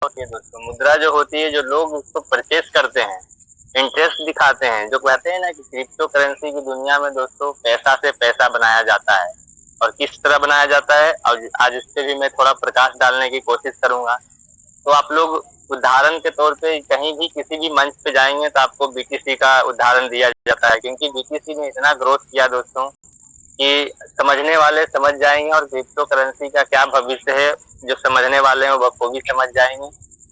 होती है दोस्तों, मुद्रा जो होती है, जो लोग उसको परचेस करते हैं, इंटरेस्ट दिखाते हैं, जो कहते हैं ना कि क्रिप्टो करेंसी की दुनिया में दोस्तों पैसा से पैसा बनाया जाता है। और किस तरह बनाया जाता है, और आज इस पे भी मैं थोड़ा प्रकाश डालने की कोशिश करूंगा। तो आप लोग उदाहरण के तौर पे कहीं भी किसी भी मंच पे जाएंगे तो आपको बीटीसी का उदाहरण दिया जाता है, क्योंकि बीटीसी ने इतना ग्रोथ किया दोस्तों कि समझने वाले समझ जाएंगे, और क्रिप्टो करेंसी का क्या भविष्य है जो समझने वाले हैं वो भी समझ जाएंगे।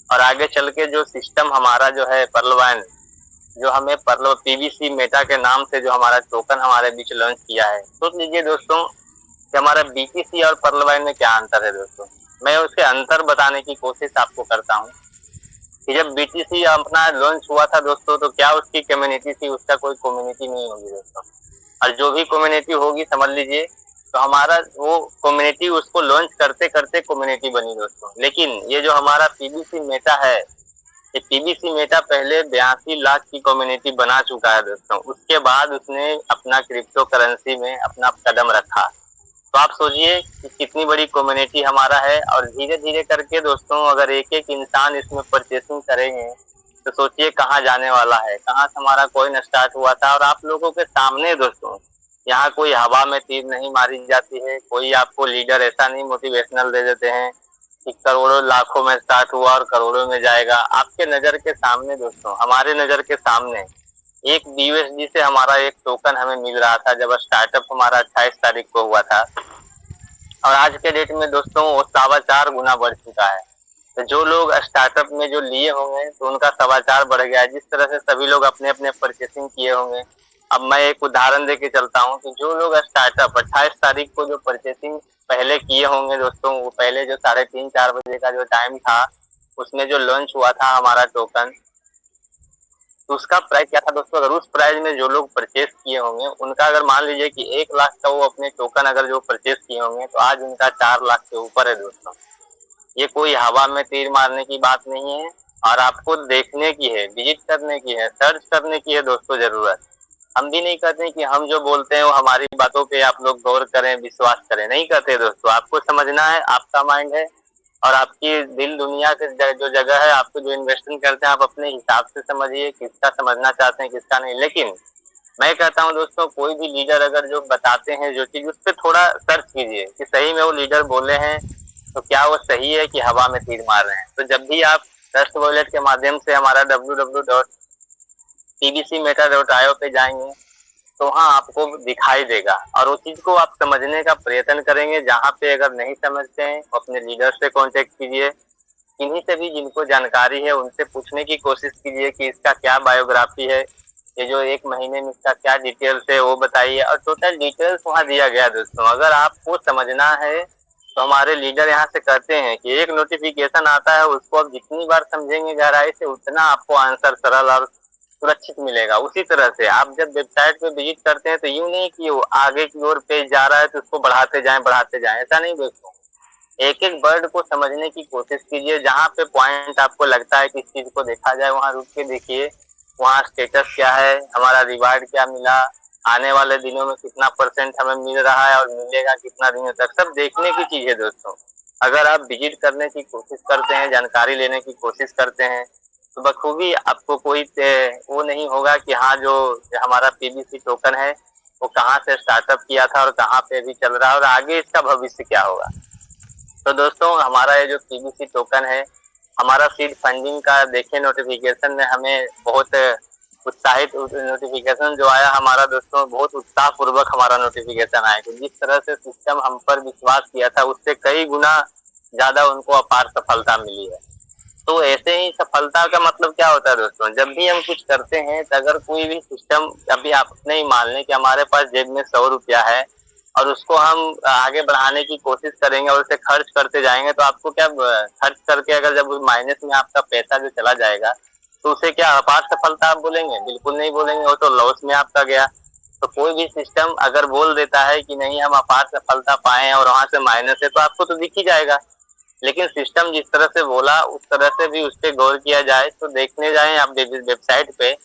और आगे चल के जो सिस्टम हमारा जो है पर्लवैन, जो हमें पर्लो पीबीसी मेटा के नाम से जो हमारा टोकन हमारे बीच लॉन्च किया है, सोच लीजिए दोस्तों कि हमारा बीटीसी और पर्लवैन में क्या अंतर है दोस्तों। मैं उसके अंतर बताने की कोशिश आपको करता हूँ कि जब बीटीसी अपना लॉन्च हुआ था दोस्तों, तो क्या उसकी कम्युनिटी थी, उसका कोई कम्युनिटी नहीं होगी दोस्तों। और जो भी कम्युनिटी होगी समझ लीजिए तो हमारा वो कम्युनिटी उसको लॉन्च करते करते कम्युनिटी बनी दोस्तों। लेकिन ये जो हमारा पीबीसी मेटा है, ये पीबीसी मेटा पहले 82 लाख की कम्युनिटी बना चुका है दोस्तों। उसके बाद उसने अपना क्रिप्टो करेंसी में अपना कदम रखा। तो आप सोचिए कि कितनी बड़ी कम्युनिटी हमारा है, और धीरे धीरे करके दोस्तों अगर एक एक इंसान इसमें परचेसिंग करेंगे तो सोचिए कहाँ जाने वाला है। कहाँ से हमारा कॉइन स्टार्ट हुआ था, और आप लोगों के सामने दोस्तों यहाँ कोई हवा में तीर नहीं मारी जाती है। कोई आपको लीडर ऐसा नहीं मोटिवेशनल दे देते हैं कि करोड़ों लाखों में स्टार्ट हुआ और करोड़ों में जाएगा। आपके नजर के सामने दोस्तों, हमारे नजर के सामने एक बीयूएसडी से हमारा एक टोकन हमें मिल रहा था जब स्टार्टअप हमारा 28 तारीख को हुआ था, और आज के डेट में दोस्तों वो 4.25 गुना बढ़ चुका है। तो जो लोग स्टार्टअप में जो लिए होंगे तो उनका 4.25 बढ़ गया है। जिस तरह से सभी लोग अपने अपने परचेसिंग किए होंगे, अब मैं एक उदाहरण देके चलता हूँ कि जो लोग स्टार्टअप 28 तारीख को जो परचेसिंग पहले किए होंगे दोस्तों, वो पहले जो 3:30-4 बजे का जो टाइम था उसमें जो लॉन्च हुआ था हमारा टोकन, तो उसका प्राइस क्या था दोस्तों। अगर उस प्राइस में जो लोग परचेस किए होंगे उनका, अगर मान लीजिए कि 1 लाख का वो अपने टोकन अगर जो परचेस किए होंगे, तो आज उनका 4 लाख से ऊपर है दोस्तों। ये कोई हवा में तीर मारने की बात नहीं है, और आपको देखने की है, विजिट करने की है, सर्च करने की है दोस्तों जरूरत। हम भी नहीं कहते कि हम जो बोलते हैं वो हमारी बातों पे आप लोग गौर करें, विश्वास करें, नहीं कहते दोस्तों। आपको समझना है, आपका माइंड है और आपकी दिल दुनिया के जो जगह है, आपको जो इन्वेस्टमेंट करते हैं आप अपने हिसाब से समझिए, किसका समझना चाहते हैं किसका नहीं। लेकिन मैं कहता हूं दोस्तों, कोई भी लीडर अगर जो बताते हैं जो चीज, उस पर थोड़ा सर्च कीजिए कि सही में वो लीडर बोले हैं तो क्या वो सही है कि हवा में तीर मार रहे हैं। तो जब भी आप ट्रस्ट वॉलेट के माध्यम से हमारा www.pbcmeta.io पे जाएंगे तो वहाँ आपको दिखाई देगा, और उस चीज को आप समझने का प्रयत्न करेंगे। जहाँ पे अगर नहीं समझते हैं अपने लीडर से कांटेक्ट कीजिए, किन्हीं से भी जिनको जानकारी है उनसे पूछने की कोशिश कीजिए कि इसका क्या बायोग्राफी है, ये जो 1 महीने में इसका क्या डिटेल्स है वो बताइए। और टोटल डिटेल्स वहाँ दिया गया दोस्तों। अगर आपको समझना है तो हमारे लीडर यहाँ से कहते हैं कि एक नोटिफिकेशन आता है, उसको आप जितनी बार समझेंगे गहराई से उतना आपको आंसर सरल और सुरक्षित मिलेगा। उसी तरह से आप जब वेबसाइट पे विजिट करते हैं तो यूं नहीं कि वो आगे की ओर पेज जा रहा है तो उसको बढ़ाते जाएं, ऐसा नहीं दोस्तों। एक एक वर्ड को समझने की कोशिश कीजिए। जहाँ पे पॉइंट आपको लगता है कि इस चीज को देखा जाए, वहाँ रुक के देखिए। वहाँ स्टेटस क्या है, हमारा रिवार्ड क्या मिला, आने वाले दिनों में कितना % हमें मिल रहा है और मिलेगा कितना दिनों तक, सब देखने की चीज है दोस्तों। अगर आप विजिट करने की कोशिश करते हैं, जानकारी लेने की कोशिश करते हैं, तो बखूबी आपको कोई वो नहीं होगा कि हाँ जो हमारा पीबीसी टोकन है वो कहाँ से स्टार्टअप किया था और कहाँ पे अभी चल रहा है और आगे इसका भविष्य क्या होगा। तो दोस्तों हमारा ये जो पीबीसी टोकन है, हमारा सीड फंडिंग का देखें नोटिफिकेशन में हमें बहुत उत्साहित नोटिफिकेशन जो आया हमारा दोस्तों, बहुत उत्साह पूर्वक हमारा नोटिफिकेशन आया कि जिस तरह से सिस्टम हम पर विश्वास किया था उससे कई गुना ज्यादा उनको अपार सफलता मिली है। तो ऐसे ही सफलता का मतलब क्या होता है दोस्तों, जब भी हम कुछ करते हैं तो अगर कोई भी सिस्टम, अभी आप अपने ही मान लें कि हमारे पास जेब में 100 रुपया है और उसको हम आगे बढ़ाने की कोशिश करेंगे और उसे खर्च करते जाएंगे, तो आपको क्या खर्च करके अगर जब माइनस में आपका पैसा जो चला जाएगा तो उसे क्या अपार सफलता आप बोलेंगे? बिल्कुल नहीं बोलेंगे, वो तो लॉस में आपका गया। तो कोई भी सिस्टम अगर बोल देता है कि नहीं हम अपार सफलता पाए और वहां से माइनस है, तो आपको तो दिख ही जाएगा। लेकिन सिस्टम जिस तरह से बोला उस तरह से भी उस पर गौर किया जाए तो देखने जाए आप वेबसाइट पे